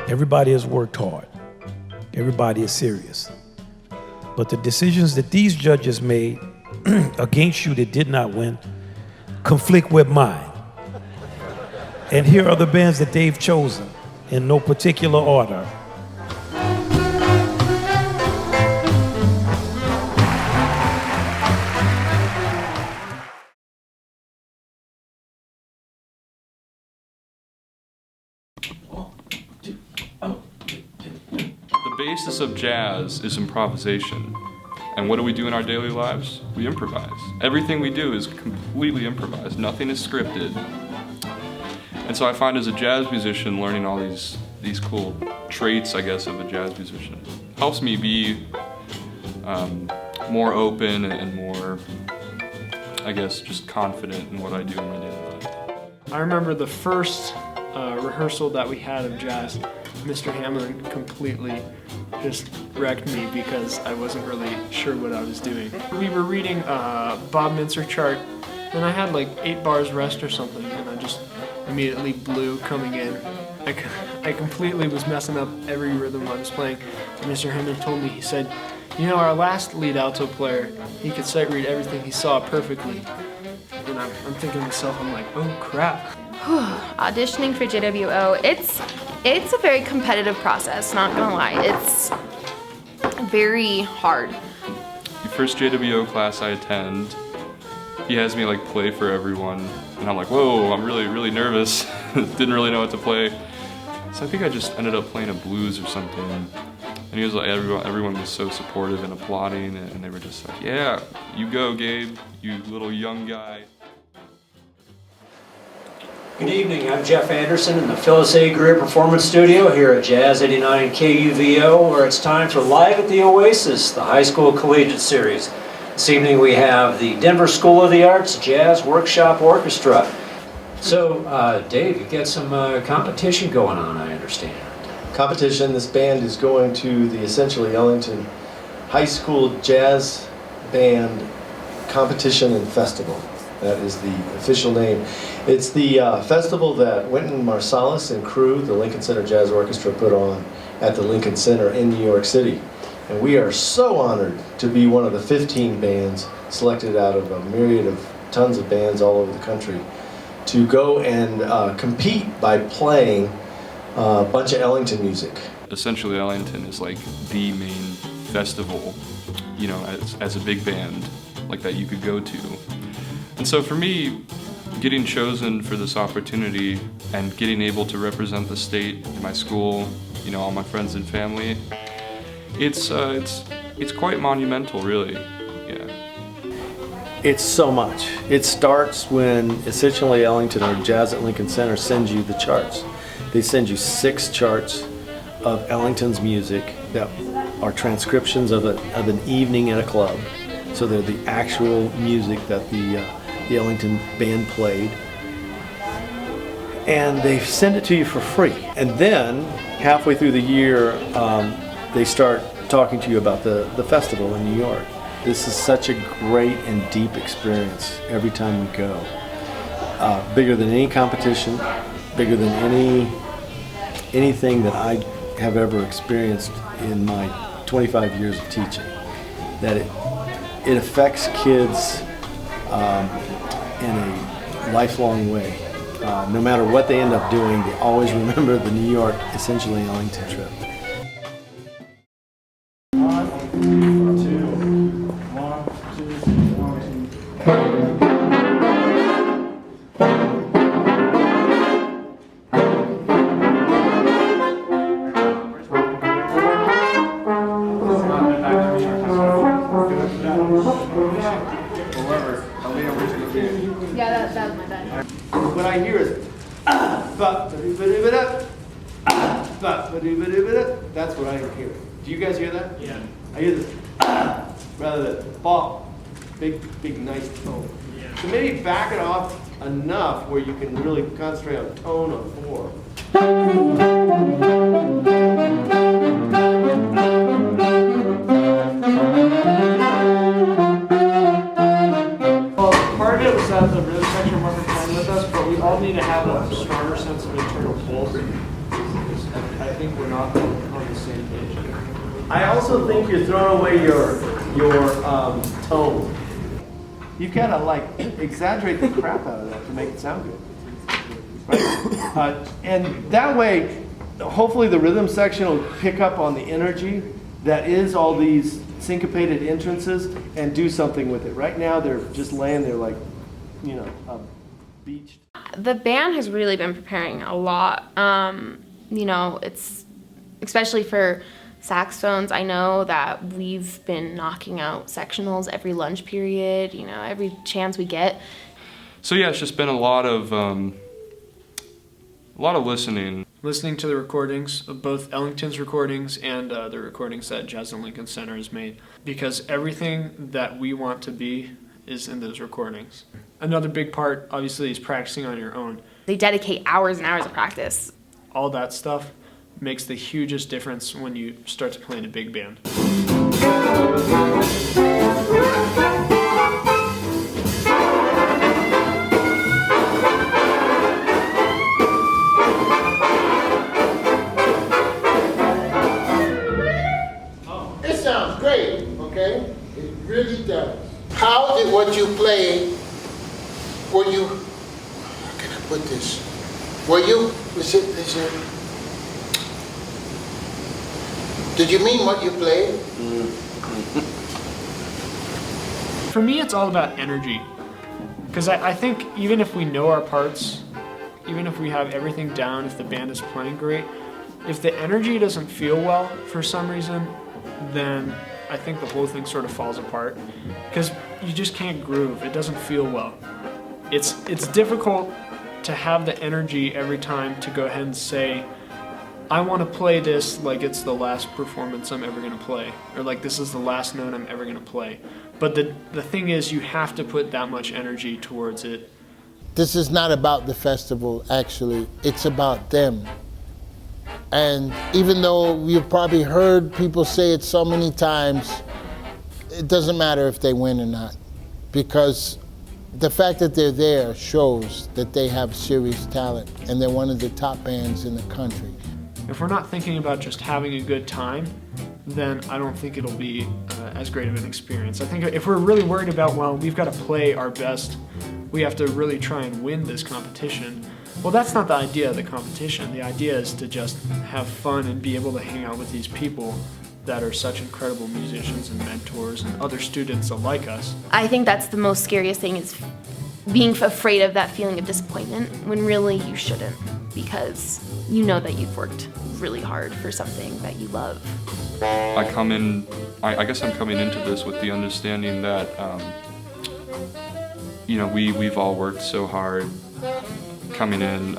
Everybody has worked hard. Everybody is serious. But the decisions that these judges made against you that did not win conflict with mine. And here are the bands that they've chosen in no particular order. The basis of jazz is improvisation. And what do we do in our daily lives? We improvise. Everything we do is completely improvised. Nothing is scripted. And so I find as a jazz musician, learning all these cool traits, I guess, of a jazz musician helps me be more open and more, I guess, just confident in what I do in my daily life. I remember the first rehearsal that we had of jazz, Mr. Hamlin completely just wrecked me because I wasn't really sure what I was doing. We were reading Bob Mintzer chart, and I had like 8 bars rest or something, and I just immediately blew coming in. I completely was messing up every rhythm I was playing. And Mr. Hamlin told me, he said, you know, our last lead alto player, he could sight read everything he saw perfectly. And I'm thinking to myself, I'm like, oh crap. Auditioning for JWO, it's a very competitive process, not gonna lie. It's very hard. The first JWO class I attend, he has me like play for everyone, and I'm like, whoa, I'm really nervous. Didn't really know what to play. So I think I just ended up playing a blues or something. And he was like, everyone was so supportive and applauding, and they were just like, yeah, you go, Gabe, you little young guy. Good evening, I'm Jeff Anderson in the Phyllis A. Greer Performance Studio here at Jazz 89 KUVO, where it's time for Live at the Oasis, the High School Collegiate Series. This evening we have the Denver School of the Arts Jazz Workshop Orchestra. So, Dave, you got some competition going on, I understand. Competition, this band is going to the essentially Ellington High School Jazz Band Competition and Festival. That is the official name. It's the festival that Wynton Marsalis and crew, the Lincoln Center Jazz Orchestra, put on at the Lincoln Center in New York City. And we are so honored to be one of the 15 bands selected out of a myriad of tons of bands all over the country to go and compete by playing a bunch of Ellington music. Essentially, Ellington is like the main festival, you know, as a big band like that you could go to. And so for me, getting chosen for this opportunity and getting able to represent the state, my school, you know, all my friends and family, it's quite monumental, really. Yeah. It's so much. It starts when essentially Ellington or Jazz at Lincoln Center sends you the charts. They send you 6 charts of Ellington's music that are transcriptions of an evening at a club. So they're the actual music that the Ellington band played. And they send it to you for free. And then, halfway through the year, they start talking to you about the festival in New York. This is such a great and deep experience every time we go. Bigger than any competition, bigger than anything that I have ever experienced in my 25 years of teaching. That it affects kids in a lifelong way. No matter what they end up doing, they always remember the New York, essentially Ellington trip. 1, 2, 1, 2, 1, 2. Yeah, that was my bad. What I hear is that's what I hear. Do you guys hear that? Yeah. I hear this rather than ball. Big nice tone. Yeah. So maybe back it off enough where you can really concentrate on tone or form. Well, part of it was that the rhythm section wasn't playing with us, but we all need to have a stronger sense of internal pulse. I think we're not on the same page. I also think you're throwing away your tone. You've got to like exaggerate the crap out of that to make it sound good. Right? And that way, hopefully the rhythm section will pick up on the energy that is all these syncopated entrances and do something with it. Right now they're just laying there like, you know, beached. The band has really been preparing a lot. You know, it's especially for saxophones. I know that we've been knocking out sectionals every lunch period, you know, every chance we get. So yeah, it's just been a lot of listening. Listening to the recordings of both Ellington's recordings and the recordings that Jazz and Lincoln Center has made, because everything that we want to be is in those recordings. Another big part, obviously, is practicing on your own. They dedicate hours and hours of practice. All that stuff makes the hugest difference when you start to play in a big band. It sounds great, okay? It really does. How did what you played, how can I put this? Did you mean what you played? For me, it's all about energy. Because I think even if we know our parts, even if we have everything down, if the band is playing great, if the energy doesn't feel well for some reason, then I think the whole thing sort of falls apart. Because you just can't groove. It doesn't feel well. It's difficult to have the energy every time to go ahead and say, I want to play this like it's the last performance I'm ever going to play, or like this is the last note I'm ever going to play. But the thing is, you have to put that much energy towards it. This is not about the festival, actually. It's about them. And even though you've probably heard people say it so many times, it doesn't matter if they win or not, because the fact that they're there shows that they have serious talent and they're one of the top bands in the country. If we're not thinking about just having a good time, then I don't think it'll be as great of an experience. I think if we're really worried about, well, we've got to play our best, we have to really try and win this competition, well, that's not the idea of the competition. The idea is to just have fun and be able to hang out with these people that are such incredible musicians and mentors and other students like us. I think that's the most scariest thing, is being afraid of that feeling of disappointment when really you shouldn't, because you know that you've worked really hard for something that you love. I guess I'm coming into this with the understanding that, you know, we've all worked so hard coming in,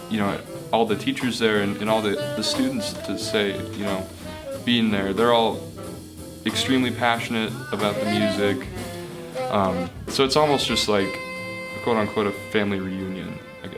you know, all the teachers there and all the students, to say, you know, being there, they're all extremely passionate about the music. So it's almost just like, quote unquote, a family reunion, I guess.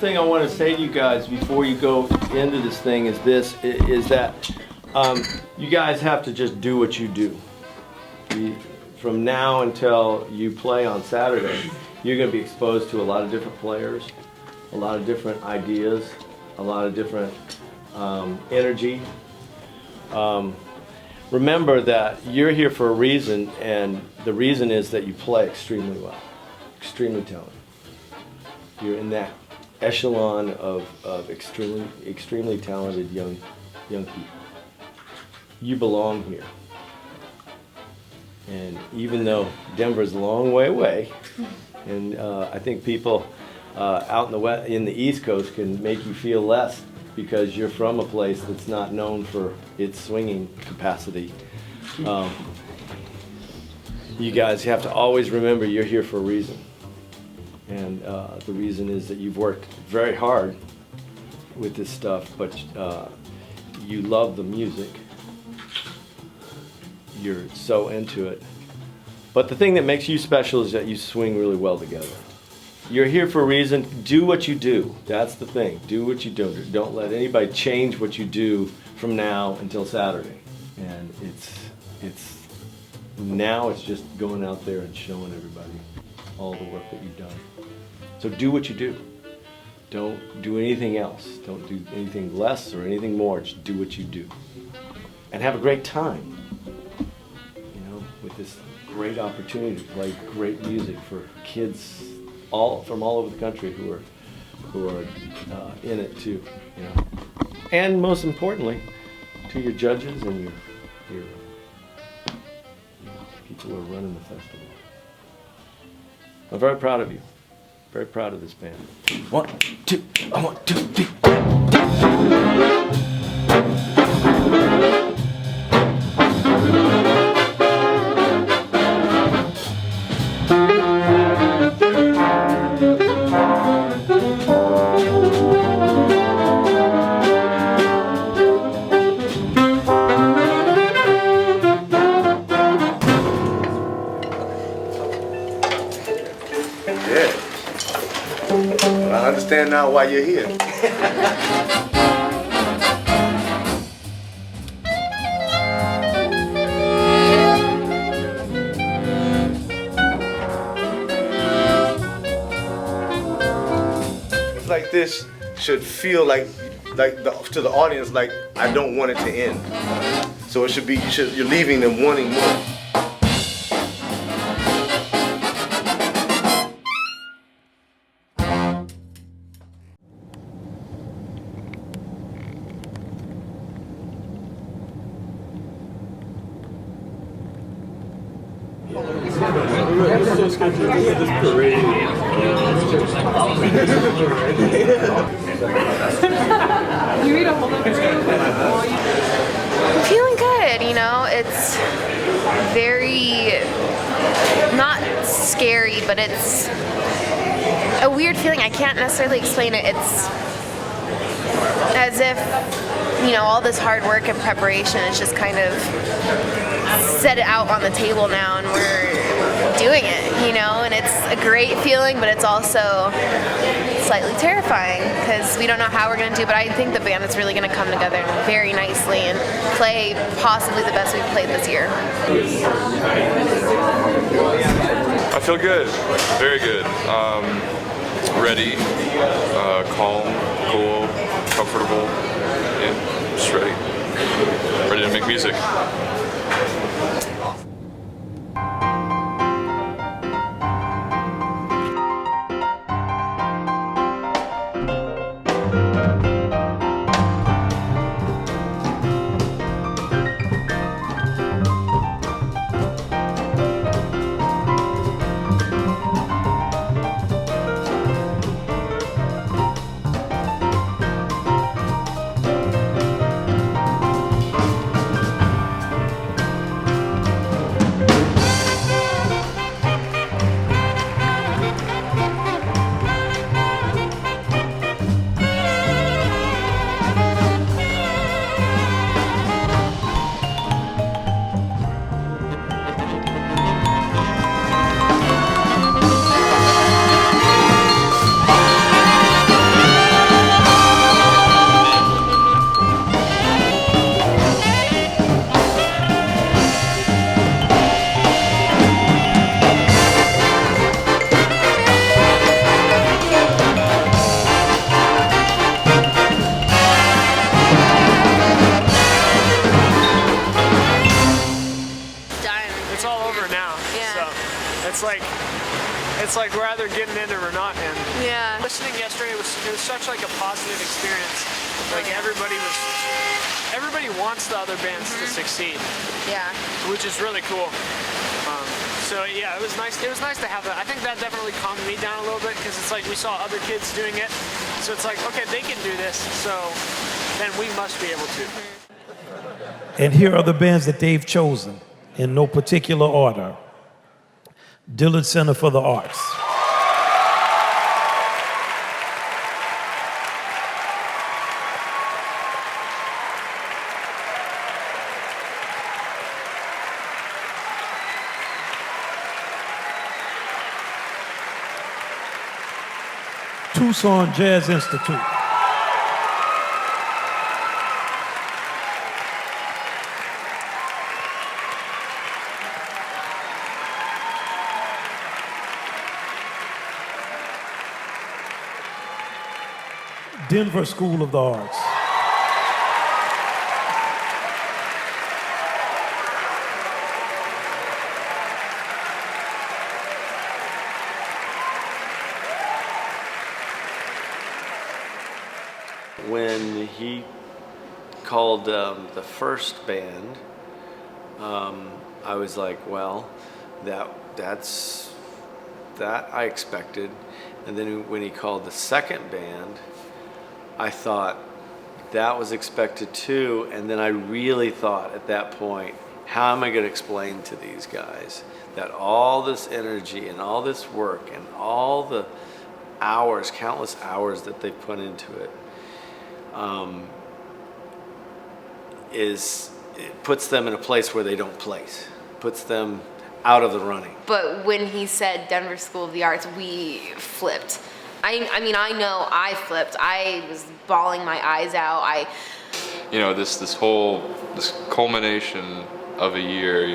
thing I want to say to you guys before you go into this thing is that you guys have to just do what you do. From now until you play on Saturday, you're going to be exposed to a lot of different players, a lot of different ideas, a lot of different energy. Remember that you're here for a reason, and the reason is that you play extremely well, extremely talented. You're in that echelon of extremely talented young people. You belong here. And even though Denver's a long way away, and I think people out in the East Coast can make you feel less because you're from a place that's not known for its swinging capacity. You guys have to always remember you're here for a reason. And the reason is that you've worked very hard with this stuff, but you love the music. You're so into it. But the thing that makes you special is that you swing really well together. You're here for a reason. Do what you do. That's the thing. Do what you do. Don't let anybody change what you do from now until Saturday. And now it's just going out there and showing everybody all the work that you've done. So do what you do. Don't do anything else. Don't do anything less or anything more. Just do what you do. And have a great time. You know, with this great opportunity to play great music for kids from all over the country who are in it too. You know. And most importantly, to your judges and your people who are running the festival. I'm very proud of you. Very proud of this band. 1, 2, 1, 2, 3. I understand now why you're here. Like this should feel like to the audience like I don't want it to end. So it should be you're leaving them wanting more. I'm feeling good, you know, it's very, not scary, but it's a weird feeling. I can't necessarily explain it. It's as if, you know, all this hard work and preparation is just kind of set it out on the table now and we're doing it, you know, and it's a great feeling, but it's also slightly terrifying because we don't know how we're going to do, but I think the band is really going to come together very nicely and play possibly the best we've played this year. I feel good, very good. Ready, calm, cool, comfortable, yeah, just ready to make music. like we're either getting in or we're not in. Yeah. Listening yesterday it was such like a positive experience. Like everybody wants the other bands to succeed. Yeah. Which is really cool. So yeah, it was nice. It was nice to have that. I think that definitely calmed me down a little bit because it's like we saw other kids doing it. So it's like, okay, they can do this. So then we must be able to. And here are the bands that they've chosen in no particular order. Dillard Center for the Arts. Tucson Jazz Institute. Denver School of the Arts. When he called the first band, I was like, well, that's I expected. And then when he called the second band, I thought that was expected too. And then I really thought at that point, how am I going to explain to these guys that all this energy and all this work and all the hours, countless hours that they put into it, it puts them in a place where they don't place, puts them out of the running. But when he said Denver School of the Arts, we flipped. I mean, I know I flipped. I was bawling my eyes out. This culmination of a year,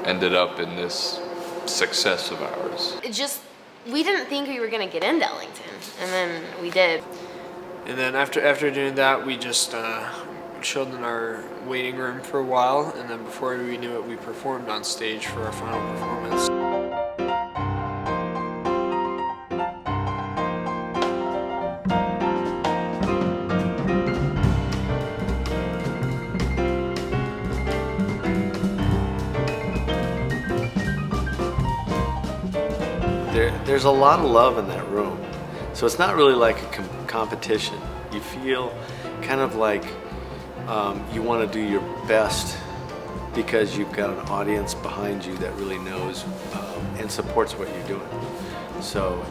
ended up in this success of ours. We didn't think we were gonna get into Ellington, and then we did. And then after doing that, we just chilled in our waiting room for a while, and then before we knew it, we performed on stage for our final performance. There's a lot of love in that room. So it's not really like a competition. You feel kind of like you want to do your best because you've got an audience behind you that really knows and supports what you're doing. So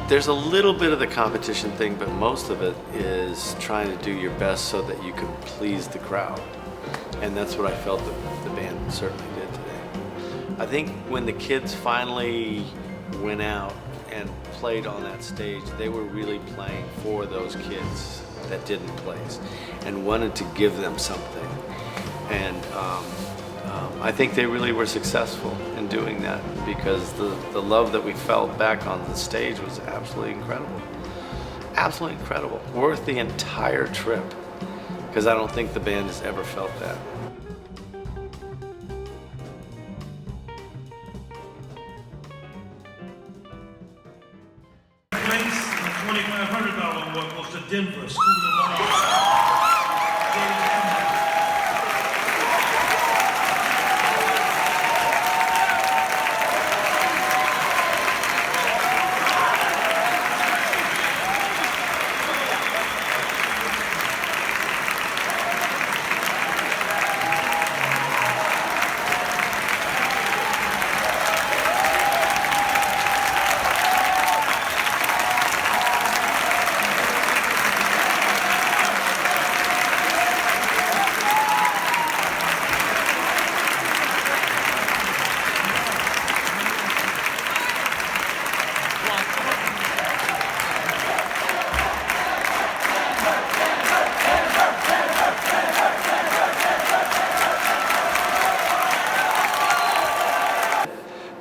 there's a little bit of the competition thing, but most of it is trying to do your best so that you can please the crowd. And that's what I felt that the band certainly did today. I think when the kids finally went out and played on that stage, they were really playing for those kids that didn't place and wanted to give them something. And I think they really were successful in doing that because the love that we felt back on the stage was absolutely incredible. Absolutely incredible. Worth the entire trip because I don't think the band has ever felt that. $2,500 award goes to Denver School of the Arts.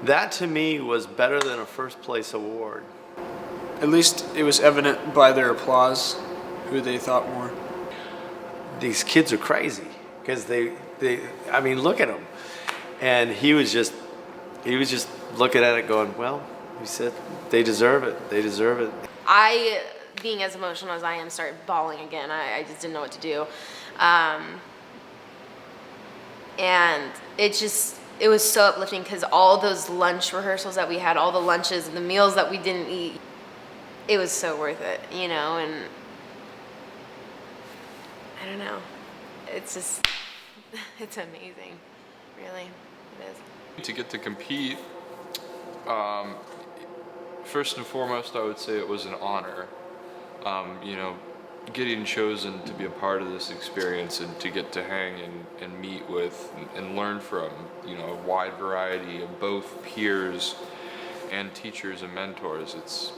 That to me was better than a first place award. At least it was evident by their applause who they thought more. These kids are crazy because I mean, look at them. And he was just he was just looking at it going, well, he said, they deserve it. They deserve it. I, being as emotional as I am, started bawling again. I just didn't know what to do. And it was so uplifting because all those lunch rehearsals that we had, all the lunches and the meals that we didn't eat, it was so worth it, you know, and I don't know. It's just, it's amazing, really, it is. To get to compete, first and foremost, I would say it was an honor. You know, getting chosen to be a part of this experience and to get to hang and meet with and learn from, you know, a wide variety of both peers and teachers and mentors. It's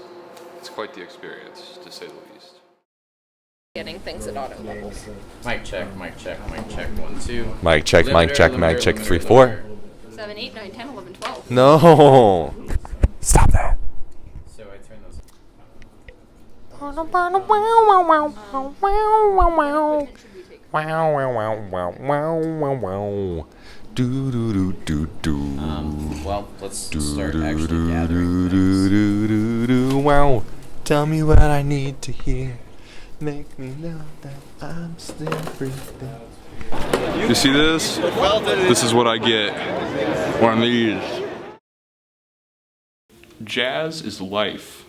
quite the experience, to say the least. Getting things at auto levels. Mic check, mic check, mic check, 1, 2. Mic check, mic check, mic check, 3, 4. 7, 8, 9, 10, 11, 12. No. Stop that. So I turn those. Well, let's start actually gathering things. Wow. Tell me what I need to hear. Make me know that I'm still breathing. You see this? This is what I get when I need. Jazz is life.